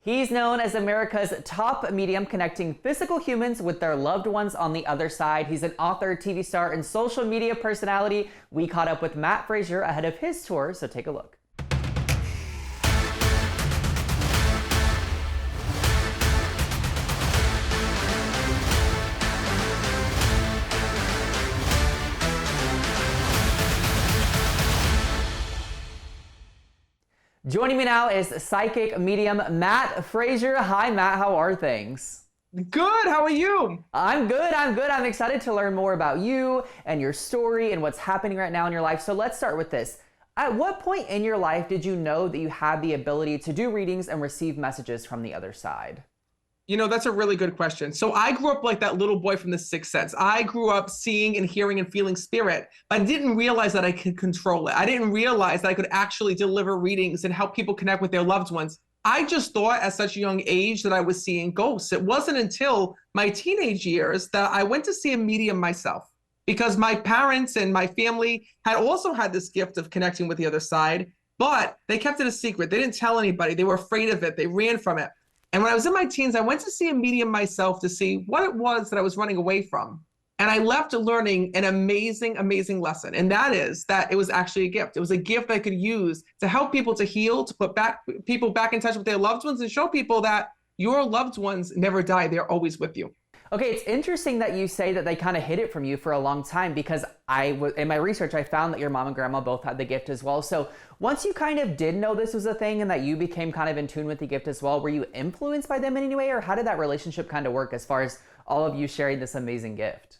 He's known as America's top medium, connecting physical humans with their loved ones on the other side. He's an author, TV star, and social media personality. We caught up with Matt Fraser ahead of his tour, so take a look. Joining me now is Psychic Medium Matt Fraser. Hi, Matt. How are things? Good. How are you? I'm good. I'm excited to learn more about you and your story and what's happening right now in your life. So let's start with this. At what point in your life did you know that you had the ability to do readings and receive messages from the other side? You know, that's a really good question. So I grew up like that little boy from The Sixth Sense. I grew up seeing and hearing and feeling spirit, but I didn't realize that I could control it. I didn't realize that I could actually deliver readings and help people connect with their loved ones. I just thought at such a young age that I was seeing ghosts. It wasn't until my teenage years that I went to see a medium myself, because my parents and my family had also had this gift of connecting with the other side, but they kept it a secret. They didn't tell anybody. They were afraid of it. They ran from it. And when I was in my teens, I went to see a medium myself to see what it was that I was running away from. And I left learning an amazing, amazing lesson. And that is that it was actually a gift. It was a gift I could use to help people to heal, to put people back in touch with their loved ones, and show people that your loved ones never die. They're always with you. Okay, it's interesting that you say that they kind of hid it from you for a long time, because in my research, I found that your mom and grandma both had the gift as well. So once you kind of did know this was a thing and that you became kind of in tune with the gift as well, were you influenced by them in any way, or how did that relationship kind of work as far as all of you sharing this amazing gift?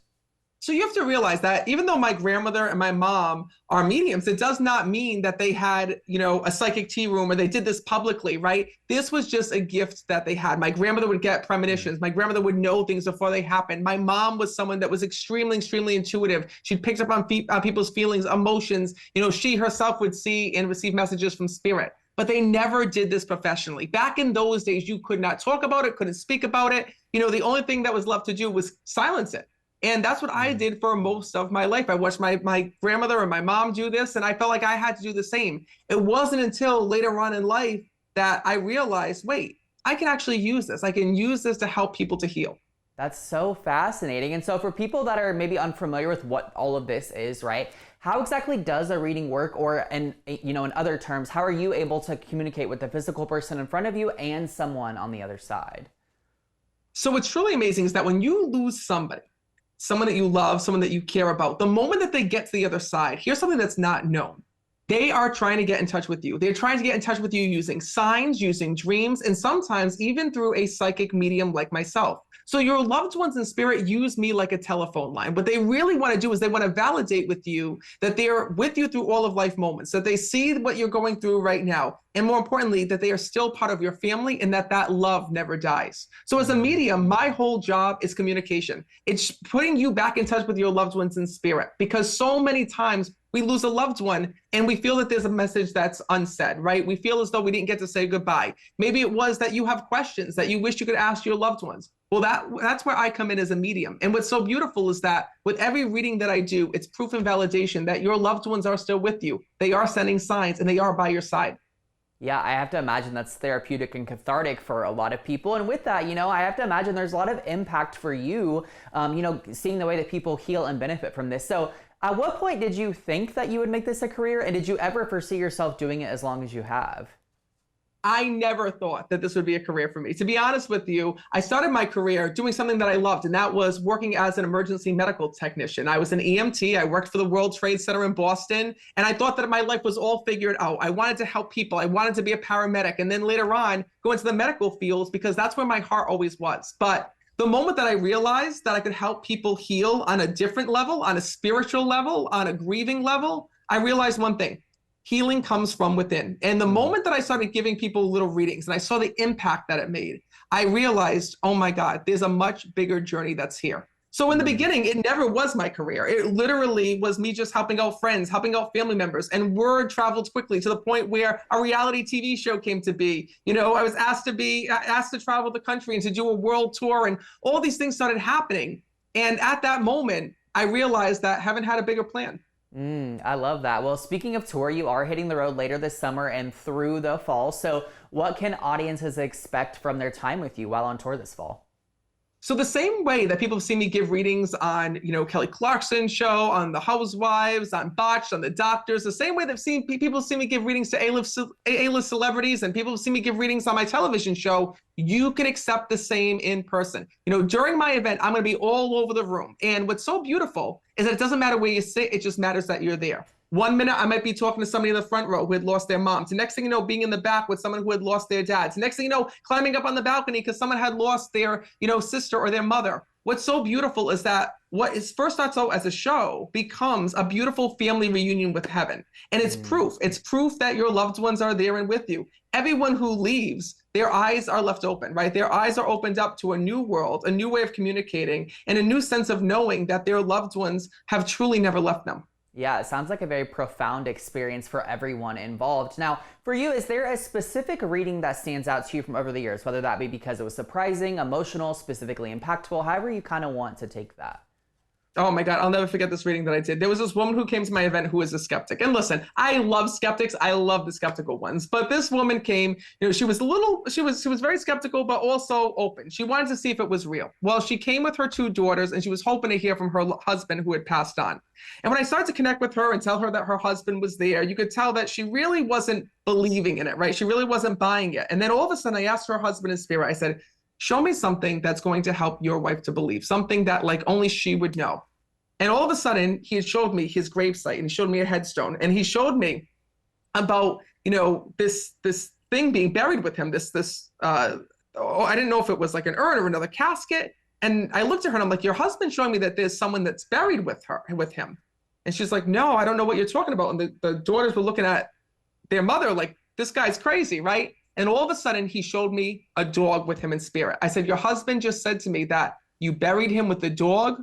So you have to realize that even though my grandmother and my mom are mediums, it does not mean that they had, a psychic tea room or they did this publicly, right? This was just a gift that they had. My grandmother would get premonitions. My grandmother would know things before they happened. My mom was someone that was extremely, extremely intuitive. She picked up on people's feelings, emotions. She herself would see and receive messages from spirit. But they never did this professionally. Back in those days, you could not talk about it, couldn't speak about it. The only thing that was left to do was silence it. And that's what I did for most of my life. I watched my grandmother and my mom do this, and I felt like I had to do the same. It wasn't until later on in life that I realized, wait, I can actually use this. I can use this to help people to heal. That's so fascinating. And so for people that are maybe unfamiliar with what all of this is, right? How exactly does a reading work? Or, in other terms, how are you able to communicate with the physical person in front of you and someone on the other side? So what's truly amazing is that when you lose somebody, someone that you love, someone that you care about, the moment that they get to the other side, here's something that's not known. They are trying to get in touch with you. They're trying to get in touch with you using signs, using dreams, and sometimes even through a psychic medium like myself. So your loved ones in spirit use me like a telephone line. What they really want to do is they want to validate with you that they're with you through all of life moments, that they see what you're going through right now. And more importantly, that they are still part of your family and that love never dies. So as a medium, my whole job is communication. It's putting you back in touch with your loved ones in spirit, because so many times we lose a loved one and we feel that there's a message that's unsaid, right? We feel as though we didn't get to say goodbye. Maybe it was that you have questions that you wish you could ask your loved ones. Well, that's where I come in as a medium. And what's so beautiful is that with every reading that I do, it's proof and validation that your loved ones are still with you. They are sending signs and they are by your side. Yeah, I have to imagine that's therapeutic and cathartic for a lot of people. And with that, I have to imagine there's a lot of impact for you, seeing the way that people heal and benefit from this. So at what point did you think that you would make this a career? And did you ever foresee yourself doing it as long as you have? I never thought that this would be a career for me. To be honest with you, I started my career doing something that I loved, and that was working as an emergency medical technician. I was an EMT. I worked for the World Trade Center in Boston, and I thought that my life was all figured out. I wanted to help people. I wanted to be a paramedic, and then later on go into the medical fields because that's where my heart always was. But the moment that I realized that I could help people heal on a different level, on a spiritual level, on a grieving level, I realized one thing. Healing comes from within. And the moment that I started giving people little readings and I saw the impact that it made, I realized, oh my God, there's a much bigger journey that's here. So in the beginning, it never was my career. It literally was me just helping out friends, helping out family members, and word traveled quickly to the point where a reality TV show came to be. I was asked to travel the country and to do a world tour, and all these things started happening. And at that moment, I realized that heaven had a bigger plan. I love that. Well, speaking of tour, you are hitting the road later this summer and through the fall. So what can audiences expect from their time with you while on tour this fall? So the same way that people have seen me give readings on, Kelly Clarkson's show, on The Housewives, on Botched, on The Doctors, the same way they've seen people see me give readings to A-list celebrities, and people have seen me give readings on my television show, you can accept the same in person. During my event, I'm going to be all over the room. And what's so beautiful is that it doesn't matter where you sit, it just matters that you're there. 1 minute, I might be talking to somebody in the front row who had lost their mom. The next thing you know, being in the back with someone who had lost their dad. The next thing you know, climbing up on the balcony because someone had lost their, sister or their mother. What's so beautiful is that what is first starts out as a show becomes a beautiful family reunion with heaven. And it's proof. It's proof that your loved ones are there and with you. Everyone who leaves, their eyes are left open, right? Their eyes are opened up to a new world, a new way of communicating, and a new sense of knowing that their loved ones have truly never left them. Yeah, it sounds like a very profound experience for everyone involved. Now, for you, is there a specific reading that stands out to you from over the years, whether that be because it was surprising, emotional, specifically impactful, however you kind of want to take that? Oh my God, I'll never forget this reading that I did. There was this woman who came to my event who was a skeptic. And listen, I love skeptics. I love the skeptical ones. But this woman came, she was very skeptical, but also open. She wanted to see if it was real. Well, she came with her 2 daughters and she was hoping to hear from her husband who had passed on. And when I started to connect with her and tell her that her husband was there, you could tell that she really wasn't believing in it, right? She really wasn't buying it. And then all of a sudden I asked her husband in spirit, I said, show me something that's going to help your wife to believe, something that like only she would know. And all of a sudden, he had showed me his gravesite and he showed me a headstone. And he showed me about, this thing being buried with him, I didn't know if it was like an urn or another casket. And I looked at her and I'm like, your husband's showing me that there's someone that's buried with him. And she's like, no, I don't know what you're talking about. And the daughters were looking at their mother like, this guy's crazy, right? And all of a sudden, he showed me a dog with him in spirit. I said, your husband just said to me that you buried him with the dog.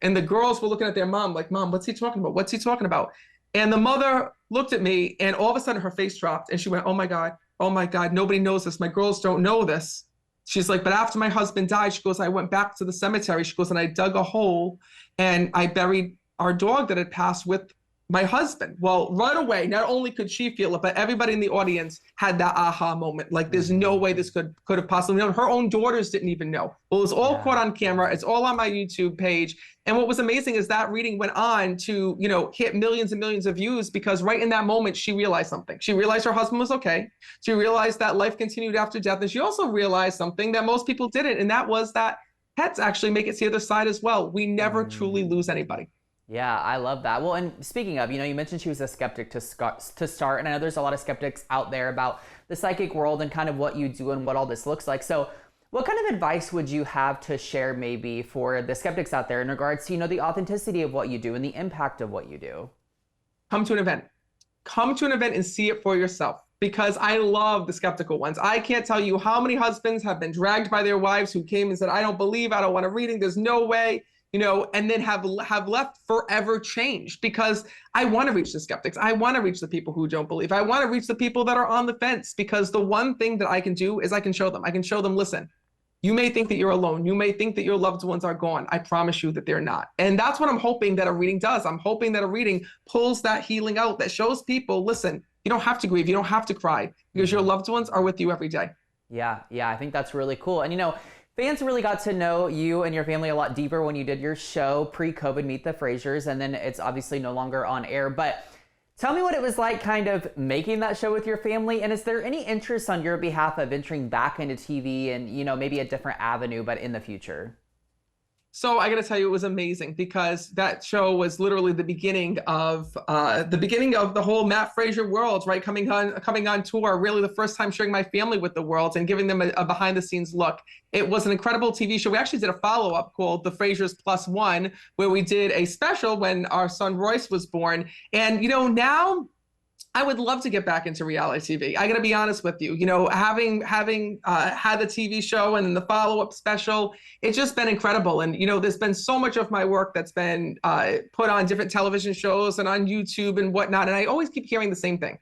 And the girls were looking at their mom like, Mom, what's he talking about? What's he talking about? And the mother looked at me and all of a sudden her face dropped and she went, oh my God, nobody knows this. My girls don't know this. She's like, but after my husband died, she goes, I went back to the cemetery. She goes, and I dug a hole and I buried our dog that had passed with my husband. Well, right away, not only could she feel it, but everybody in the audience had that aha moment. Like, there's no way this could have possibly known. Her own daughters didn't even know. Well, it was all caught on camera. It's all on my YouTube page. And what was amazing is that reading went on to, hit millions and millions of views because right in that moment, she realized something. She realized her husband was okay. She realized that life continued after death. And she also realized something that most people didn't. And that was that pets actually make it to the other side as well. We never truly lose anybody. Yeah, I love that. Well, and speaking of, you mentioned she was a skeptic to start, and I know there's a lot of skeptics out there about the psychic world and kind of what you do and what all this looks like. So what kind of advice would you have to share maybe for the skeptics out there in regards to, the authenticity of what you do and the impact of what you do? Come to an event. Come to an event and see it for yourself. Because I love the skeptical ones. I can't tell you how many husbands have been dragged by their wives who came and said, I don't believe, I don't want a reading, there's no way. And then have left forever changed because I want to reach the skeptics. I want to reach the people who don't believe. I want to reach the people that are on the fence because the one thing that I can do is I can show them. I can show them, listen, you may think that you're alone. You may think that your loved ones are gone. I promise you that they're not. And that's what I'm hoping that a reading does. I'm hoping that a reading pulls that healing out, that shows people, listen, you don't have to grieve. You don't have to cry because your loved ones are with you every day. Yeah, I think that's really cool. And fans really got to know you and your family a lot deeper when you did your show pre-COVID, Meet the Frasers, and then it's obviously no longer on air. But tell me what it was like kind of making that show with your family, and is there any interest on your behalf of venturing back into TV and, maybe a different avenue, but in the future? So I got to tell you, it was amazing because that show was literally the beginning of the whole Matt Fraser world, right? Coming on tour, really the first time sharing my family with the world and giving them a behind the scenes look. It was an incredible TV show. We actually did a follow-up called The Frasers +1, where we did a special when our son Royce was born. And, now I would love to get back into reality TV. I got to be honest with you, having had the TV show and then the follow-up special, it's just been incredible. And, there's been so much of my work that's been put on different television shows and on YouTube and whatnot. And I always keep hearing the same thing.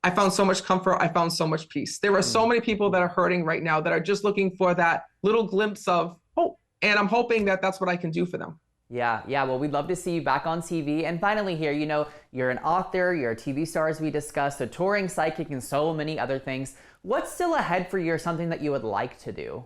I found so much comfort. I found so much peace. There are so many people that are hurting right now that are just looking for that little glimpse of hope. And I'm hoping that that's what I can do for them. Yeah. Well, we'd love to see you back on TV. And finally here, you're an author, you're a TV star as we discussed, a touring psychic, and so many other things. What's still ahead for you or something that you would like to do?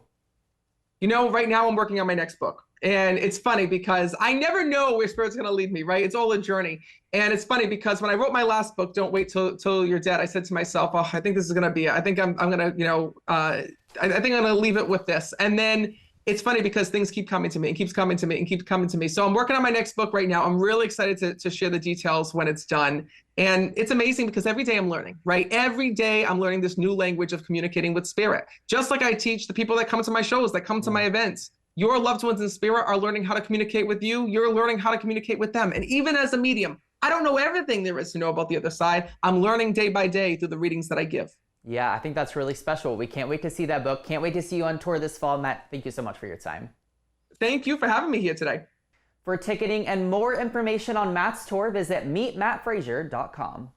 Right now I'm working on my next book. And it's funny because I never know where spirit's going to lead me, right? It's all a journey. And it's funny because when I wrote my last book, Don't Wait Till You're Dead, I said to myself, oh, I think this is going to be it. I think I'm going to, I think I'm going to leave it with this. And then it's funny because things keep coming to me and keeps coming to me and keeps coming to me. So I'm working on my next book right now. I'm really excited to share the details when it's done. And it's amazing because every day I'm learning, right? Every day I'm learning this new language of communicating with spirit. Just like I teach the people that come to my shows, that come to my events. Your loved ones in spirit are learning how to communicate with you. You're learning how to communicate with them. And even as a medium, I don't know everything there is to know about the other side. I'm learning day by day through the readings that I give. Yeah, I think that's really special. We can't wait to see that book. Can't wait to see you on tour this fall. Matt, thank you so much for your time. Thank you for having me here today. For ticketing and more information on Matt's tour, visit meetmattfraser.com.